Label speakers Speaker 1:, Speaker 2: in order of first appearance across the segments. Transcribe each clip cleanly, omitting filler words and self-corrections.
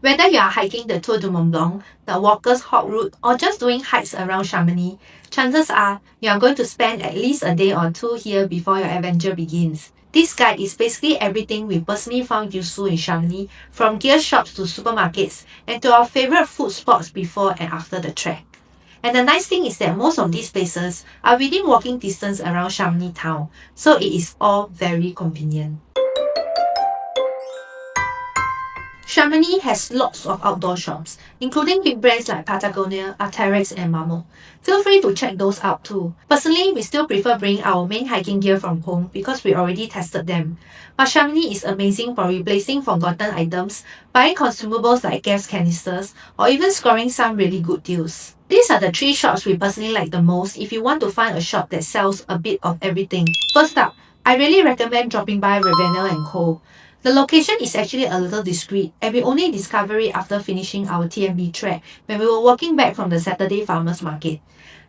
Speaker 1: Whether you are hiking the Tour du Mont Blanc, the Walker's Haute Route, or just doing hikes around Chamonix, chances are you are going to spend at least a day or two here before your adventure begins. This guide is basically everything we personally found useful in Chamonix, from gear shops to supermarkets, and to our favorite food spots before and after the trek. And the nice thing is that most of these places are within walking distance around Chamonix town, so it is all very convenient. Chamonix has lots of outdoor shops, including big brands like Patagonia, Arc'teryx, and Mamo. Feel free to check those out too. Personally, we still prefer bringing our main hiking gear from home because we already tested them. But Chamonix is amazing for replacing forgotten items, buying consumables like gas canisters, or even scoring some really good deals. These are the three shops we personally like the most if you want to find a shop that sells a bit of everything. First up, I really recommend dropping by Ravenel & Co. The location is actually a little discreet, and we only discovered it after finishing our TMB trek when we were walking back from the Saturday Farmers Market.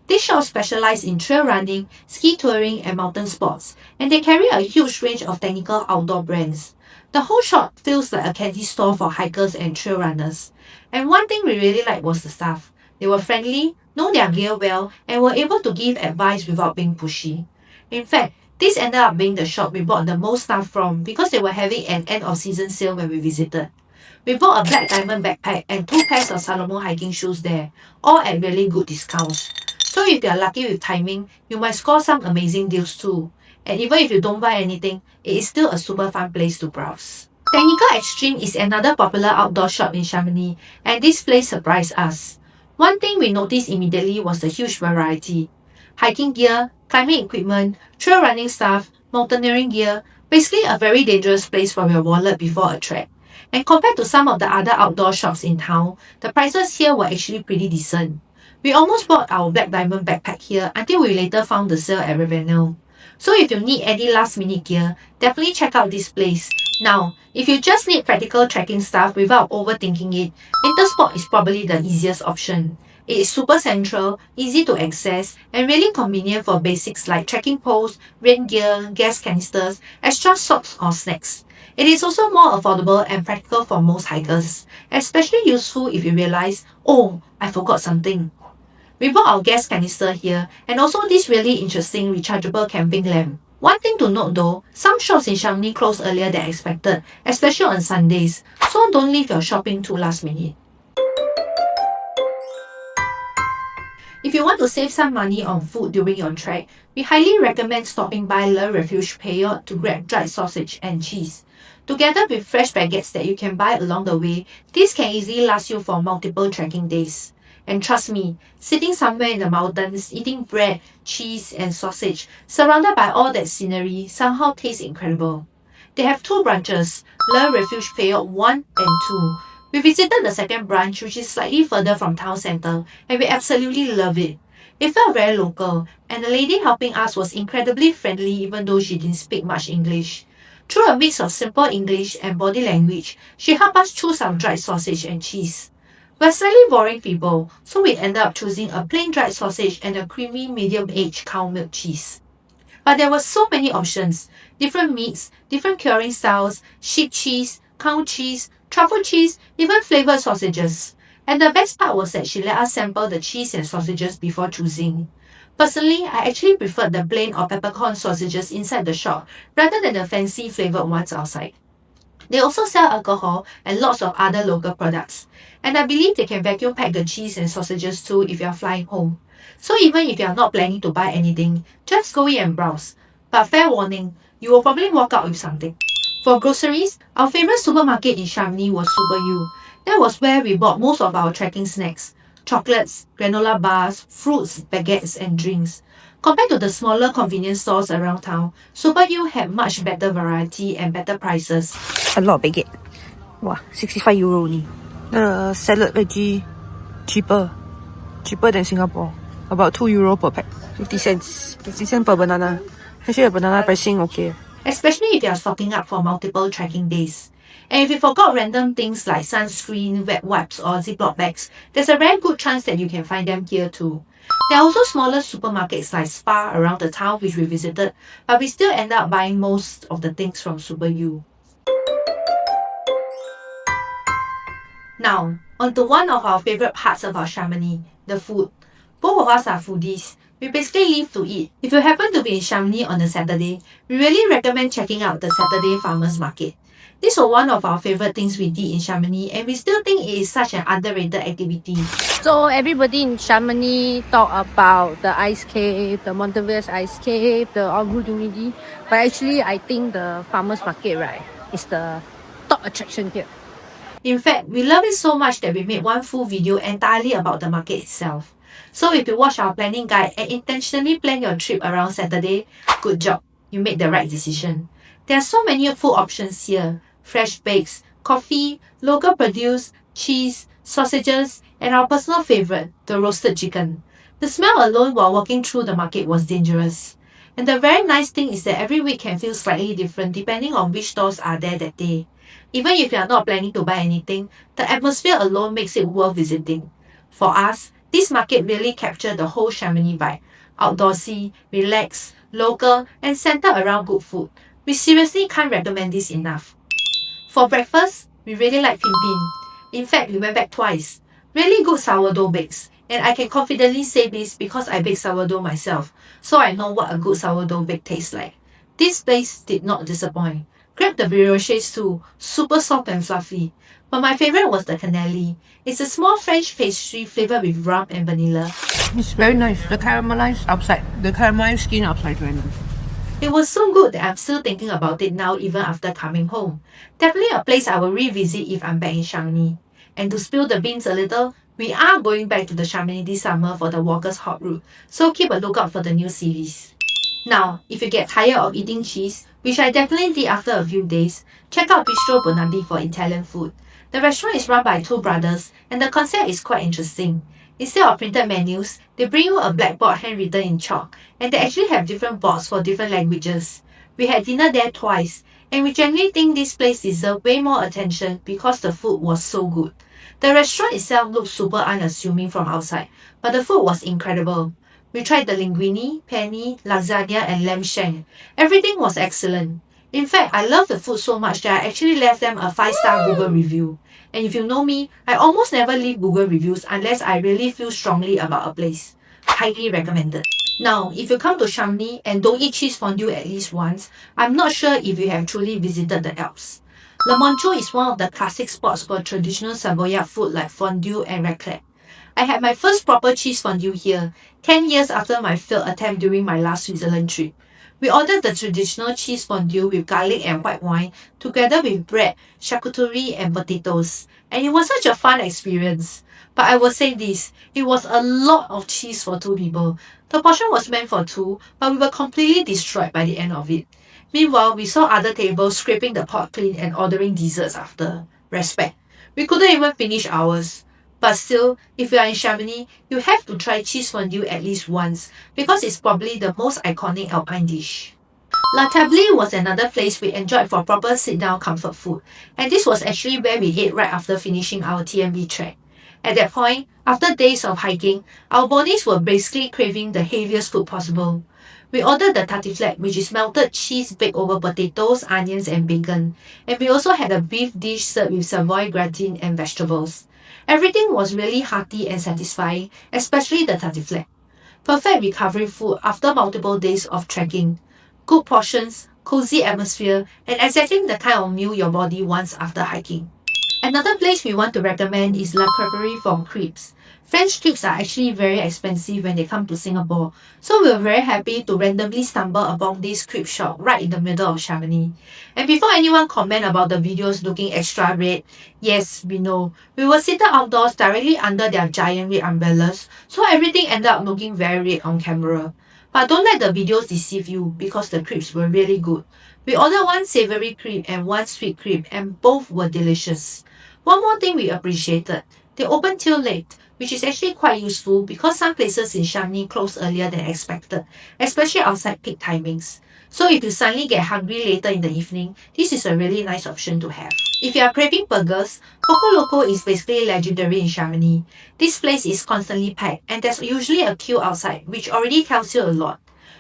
Speaker 1: This shop specializes in trail running, ski touring, and mountain sports, and they carry a huge range of technical outdoor brands. The whole shop feels like a candy store for hikers and trail runners. And one thing we really liked was the staff. They were friendly, know their gear well, and were able to give advice without being pushy. In fact, this ended up being the shop we bought the most stuff from because they were having an end of season sale when we visited. We bought a black diamond backpack and 2 pairs of Salomon hiking shoes there, all at really good discounts. So if you are lucky with timing, you might score some amazing deals too. And even if you don't buy anything, it is still a super fun place to browse. Technical Extreme is another popular outdoor shop in Chamonix, and this place surprised us. One thing we noticed immediately was the huge variety. Hiking gear, climbing equipment, trail running stuff, mountaineering gear, basically a very dangerous place for your wallet before a trek. And compared to some of the other outdoor shops in town, the prices here were actually pretty decent. We almost bought our Black Diamond backpack here until we later found the sale at Ravenel. So if you need any last minute gear, definitely check out this place. Now, if you just need practical trekking stuff without overthinking it, Intersport is probably the easiest option. It is super central, easy to access, and really convenient for basics like trekking poles, rain gear, gas canisters, extra socks or snacks. It is also more affordable and practical for most hikers, especially useful if you realize, oh, I forgot something. We bought our gas canister here and also this really interesting rechargeable camping lamp. One thing to note though, some shops in Chamonix close earlier than expected, especially on Sundays, so don't leave your shopping to last minute. If you want to save some money on food during your trek, we highly recommend stopping by Le Refuge Payot to grab dried sausage and cheese. Together with fresh baguettes that you can buy along the way, this can easily last you for multiple trekking days. And trust me, sitting somewhere in the mountains, eating bread, cheese, and sausage, surrounded by all that scenery, somehow tastes incredible. They have two branches, Le Refuge Payot 1 and 2. We visited the second branch, which is slightly further from town centre, and we absolutely love it. It felt very local, and the lady helping us was incredibly friendly even though she didn't speak much English. Through a mix of simple English and body language, she helped us choose some dried sausage and cheese. We're slightly boring people, so we ended up choosing a plain dried sausage and a creamy medium-aged cow milk cheese. But there were so many options, different meats, different curing styles, sheep cheese, cow cheese, truffle cheese, even flavoured sausages. And the best part was that she let us sample the cheese and sausages before choosing. Personally, I actually preferred the plain or peppercorn sausages inside the shop rather than the fancy flavoured ones outside. They also sell alcohol and lots of other local products. And I believe they can vacuum pack the cheese and sausages too if you are flying home. So even if you are not planning to buy anything, just go in and browse. But fair warning, you will probably walk out with something. For groceries, our favourite supermarket in Chamonix was Super U. That was where we bought most of our trekking snacks. Chocolates, granola bars, fruits, baguettes and drinks. Compared to the smaller convenience stores around town, Super U had much better variety and better prices.
Speaker 2: A lot of baguette. Wow, 65 euro only. The salad veggie cheaper. Cheaper than Singapore. About 2 euro per pack. 50 cents. 50 cents per banana. Actually the banana pricing okay.
Speaker 1: Especially if you are stocking up for multiple trekking days. And if you forgot random things like sunscreen, wet wipes or Ziploc bags, there's a very good chance that you can find them here too. There are also smaller supermarkets like Spar around the town which we visited, but we still end up buying most of the things from Super U. Now, onto one of our favorite parts about Chamonix, the food. Both of us are foodies. We basically live to eat. If you happen to be in Chamonix on a Saturday, we really recommend checking out the Saturday Farmers Market. This was one of our favorite things we did in Chamonix, and we still think it is such an underrated activity.
Speaker 2: So everybody in Chamonix talk about the ice cave, the Montevideo ice cave, the Haute Route, but actually I think the farmers market, right, is the top attraction here.
Speaker 1: In fact, we love it so much that we made one full video entirely about the market itself. So if you watch our planning guide and intentionally plan your trip around Saturday, good job, you made the right decision. There are so many food options here: fresh bakes, coffee, local produce, cheese, sausages, and our personal favorite, the roasted chicken. The smell alone while walking through the market was dangerous. And the very nice thing is that every week can feel slightly different depending on which stores are there that day. Even if you are not planning to buy anything, the atmosphere alone makes it worth visiting. For us, this market really captured the whole Chamonix vibe. Outdoorsy, relaxed, local, and centered around good food. We seriously can't recommend this enough. For breakfast, we really like pimpin. In fact, we went back twice. Really good sourdough bakes. And I can confidently say this because I bake sourdough myself, so I know what a good sourdough bake tastes like. This place did not disappoint. Grab the brioches too, super soft and fluffy. But my favorite was the cannelli. It's a small French pastry flavored with rum and vanilla.
Speaker 2: It's very nice. The caramelized outside, the caramelized skin outside is very nice.
Speaker 1: It was so good that I'm still thinking about it now even after coming home. Definitely a place I will revisit if I'm back in Chamonix. And to spill the beans a little, we are going back to the Chamonix this summer for the Walker's Haute Route, so keep a lookout for the new series. Now, if you get tired of eating cheese, which I definitely did after a few days, check out Bistro Bonanti for Italian food. The restaurant is run by two brothers, and the concept is quite interesting. Instead of printed menus, they bring you a blackboard handwritten in chalk, and they actually have different boards for different languages. We had dinner there twice, and we genuinely think this place deserved way more attention because the food was so good. The restaurant itself looked super unassuming from outside, but the food was incredible. We tried the linguine, penne, lasagna, and lamb shank. Everything was excellent. In fact, I love the food so much that I actually left them a 5-star Google review. And if you know me, I almost never leave Google reviews unless I really feel strongly about a place. Highly recommended. Now, if you come to Chamonix and don't eat cheese fondue at least once, I'm not sure if you have truly visited the Alps. Le Monceau is one of the classic spots for traditional Savoyard food like fondue and raclette. I had my first proper cheese fondue here, 10 years after my failed attempt during my last Switzerland trip. We ordered the traditional cheese fondue with garlic and white wine, together with bread, charcuterie, and potatoes. And it was such a fun experience. But I will say this, it was a lot of cheese for two people. The portion was meant for two, but we were completely destroyed by the end of it. Meanwhile, we saw other tables scraping the pot clean and ordering desserts after. Respect. We couldn't even finish ours. But still, if you are in Chamonix, you have to try cheese fondue at least once because it's probably the most iconic alpine dish. La Table was another place we enjoyed for proper sit-down comfort food, and this was actually where we ate right after finishing our TMB trek. At that point, after days of hiking, our bodies were basically craving the heaviest food possible. We ordered the tartiflette, which is melted cheese baked over potatoes, onions, and bacon, and we also had a beef dish served with Savoy gratin and vegetables. Everything was really hearty and satisfying, especially the tartiflette. Perfect recovery food after multiple days of trekking. Good portions, cozy atmosphere, and exactly the kind of meal your body wants after hiking. Another place we want to recommend is La Creperie from Crepes. French crepes are actually very expensive when they come to Singapore, so we were very happy to randomly stumble upon this crepe shop right in the middle of Chamonix. And before anyone comment about the videos looking extra red, yes, we know, we were seated outdoors directly under their giant red umbrellas, so everything ended up looking very red on camera. But don't let the videos deceive you because the crepes were really good. We ordered one savory crepe and one sweet crepe and both were delicious. One more thing we appreciated, they opened till late, which is actually quite useful because some places in Chamonix close earlier than expected, especially outside peak timings. So if you suddenly get hungry later in the evening, this is a really nice option to have. If you are craving burgers, Poco Loco is basically legendary in Chamonix. This place is constantly packed and there's usually a queue outside, which already tells you a lot.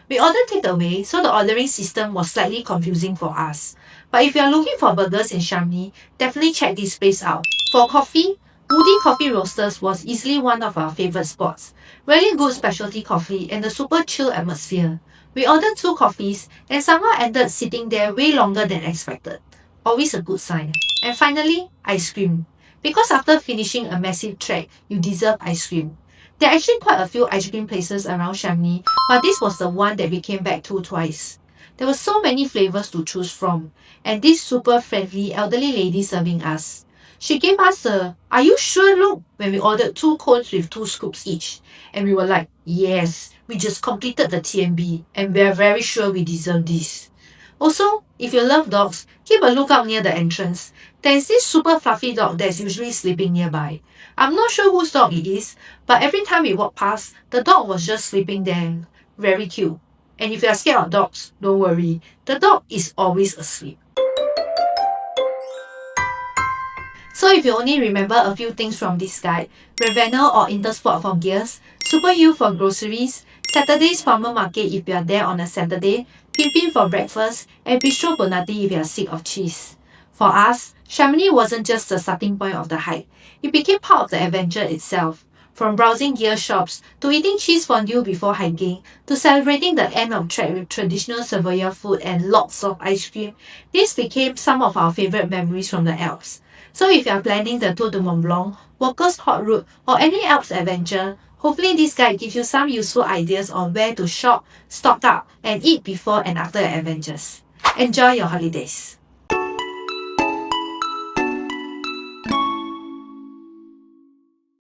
Speaker 1: We ordered takeaway, so the ordering system was slightly confusing for us. But if you are looking for burgers in Chamonix, definitely check this place out. For coffee, Woody Coffee Roasters was easily one of our favourite spots. Really good specialty coffee and a super chill atmosphere. We ordered 2 coffees and somehow ended sitting there way longer than expected. Always a good sign. And finally, ice cream. Because after finishing a massive trek, you deserve ice cream. There are actually quite a few ice cream places around Chamonix, but this was the one that we came back to twice. There were so many flavors to choose from, and this super friendly elderly lady serving us. She gave us a "Are you sure?" look when we ordered 2 cones with 2 scoops each. And we were like, yes, we just completed the TMB and we're very sure we deserve this. Also, if you love dogs, keep a lookout near the entrance. There's this super fluffy dog that's usually sleeping nearby. I'm not sure whose dog it is, but every time we walk past, the dog was just sleeping there. Very cute. And if you are scared of dogs, don't worry, the dog is always asleep. So if you only remember a few things from this guide, Ravenna or Intersport for gears, Super U for groceries, Saturday's farmer market if you are there on a Saturday, Pimpin for breakfast, and Bistro Bonatti if you are sick of cheese. For us, Chamonix wasn't just the starting point of the hike, it became part of the adventure itself. From browsing gear shops, to eating cheese fondue before hiking, to celebrating the end of trek with traditional Savoia food and lots of ice cream, this became some of our favourite memories from the Alps. So if you are planning the Tour du Mont Blanc, Walker's Haute Route, or any Alps adventure, hopefully this guide gives you some useful ideas on where to shop, stock up, and eat before and after your adventures. Enjoy your holidays!